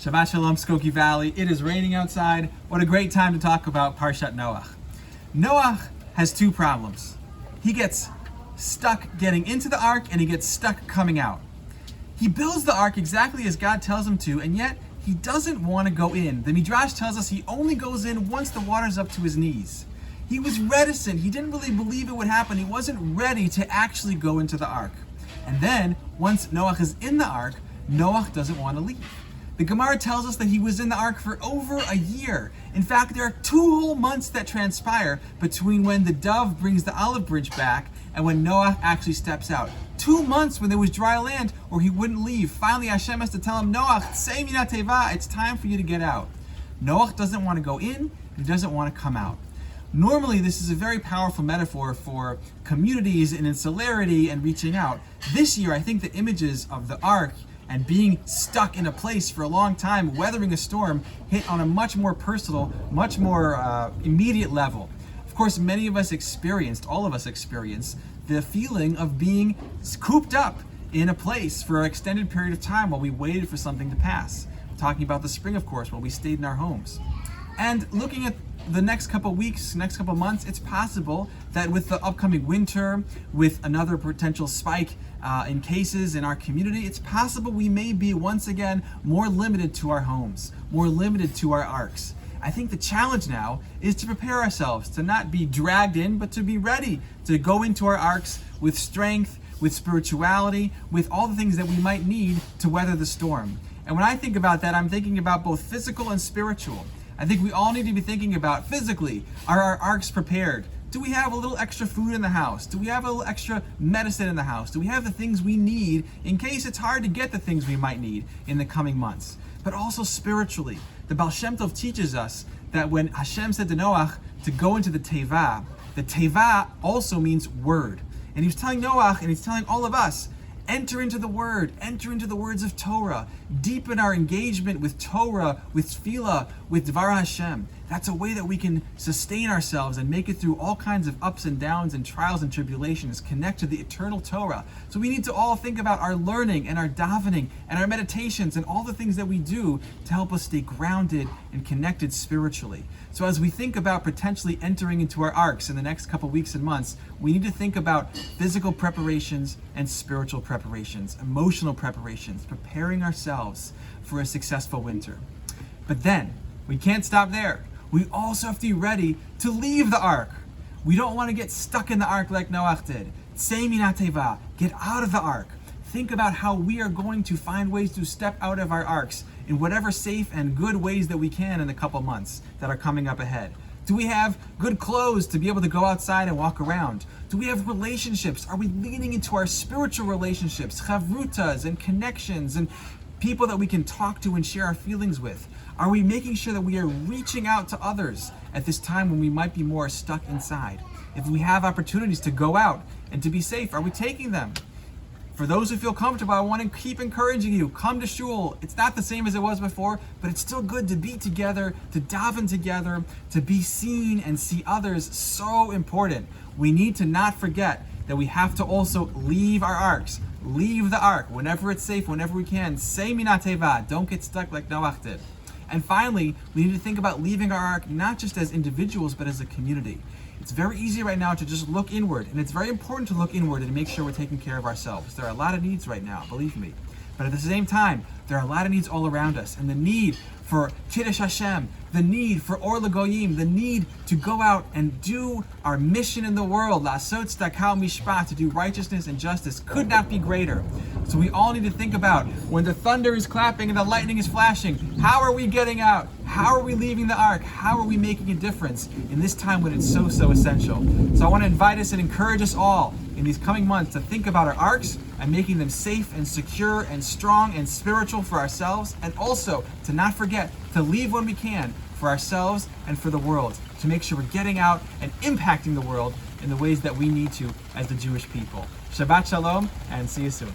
Shabbat Shalom, Skokie Valley. It is raining outside. What a great time to talk about Parshat Noach. Noach has two problems. He gets stuck getting into the ark and he gets stuck coming out. He builds the ark exactly as God tells him to, and yet he doesn't want to go in. The Midrash tells us he only goes in once the water's up to his knees. He was reticent. He didn't really believe it would happen. He wasn't ready to actually go into the ark. And then, once Noach is in the ark, Noach doesn't want to leave. The Gemara tells us that he was in the ark for over a year. In fact, there are 2 whole months that transpire between when the dove brings the olive branch back and when Noach actually steps out. 2 months when there was dry land or he wouldn't leave. Finally, Hashem has to tell him, Noach, say mina teva, it's time for you to get out. Noach doesn't want to go in, he doesn't want to come out. Normally, this is a very powerful metaphor for communities and insularity and reaching out. This year, I think the images of the ark and being stuck in a place for a long time, weathering a storm, hit on a much more personal, much more immediate level. Of course, many of us experienced, all of us experienced, the feeling of being cooped up in a place for an extended period of time while we waited for something to pass. I'm talking about the spring, of course, while we stayed in our homes. And looking at the next couple weeks, next couple months, it's possible that with the upcoming winter, with another potential spike in cases in our community, it's possible we may be once again more limited to our homes, more limited to our arks. I think the challenge now is to prepare ourselves, to not be dragged in, but to be ready to go into our arks with strength, with spirituality, with all the things that we might need to weather the storm. And when I think about that, I'm thinking about both physical and spiritual. I think we all need to be thinking about physically, are our arks prepared? Do we have a little extra food in the house? Do we have a little extra medicine in the house? Do we have the things we need in case it's hard to get the things we might need in the coming months? But also spiritually, the Baal Shem Tov teaches us that when Hashem said to Noach to go into the Teva also means word. And he was telling Noach, and he's telling all of us, enter into the word, enter into the words of Torah, deepen our engagement with Torah, with Tefillah, with Dvar Hashem. That's a way that we can sustain ourselves and make it through all kinds of ups and downs and trials and tribulations, connect to the eternal Torah. So we need to all think about our learning and our davening and our meditations and all the things that we do to help us stay grounded and connected spiritually. So as we think about potentially entering into our arks in the next couple weeks and months, we need to think about physical preparations and spiritual preparations, emotional preparations, preparing ourselves for a successful winter. But then, we can't stop there. We also have to be ready to leave the ark. We don't want to get stuck in the ark like Noach did. Tzei mina teva, get out of the ark. Think about how we are going to find ways to step out of our arks in whatever safe and good ways that we can in the couple months that are coming up ahead. Do we have good clothes to be able to go outside and walk around? Do we have relationships? Are we leaning into our spiritual relationships, chavrutas and connections and people that we can talk to and share our feelings with? Are we making sure that we are reaching out to others at this time when we might be more stuck inside? If we have opportunities to go out and to be safe, are we taking them? For those who feel comfortable, I want to keep encouraging you. Come to shul. It's not the same as it was before, but it's still good to be together, to daven together, to be seen and see others. So important. We need to not forget that we have to also leave our arks. Leave the ark whenever it's safe, whenever we can. Say mina teva. Don't get stuck like Noach did. And finally, we need to think about leaving our ark not just as individuals, but as a community. It's very easy right now to just look inward, and it's very important to look inward and make sure we're taking care of ourselves. There are a lot of needs right now, believe me. But at the same time, there are a lot of needs all around us, and the need for Kiddush Hashem, the need for Or L'Goyim, the need to go out and do our mission in the world, La'asot Tzedakah Mishpat, to do righteousness and justice, could not be greater. So we all need to think about when the thunder is clapping and the lightning is flashing, how are we getting out? How are we leaving the ark? How are we making a difference in this time when it's so, so essential? So I want to invite us and encourage us all in these coming months to think about our arks and making them safe and secure and strong and spiritual for ourselves, and also to not forget to leave when we can for ourselves and for the world, to make sure we're getting out and impacting the world in the ways that we need to as the Jewish people. Shabbat Shalom, and see you soon.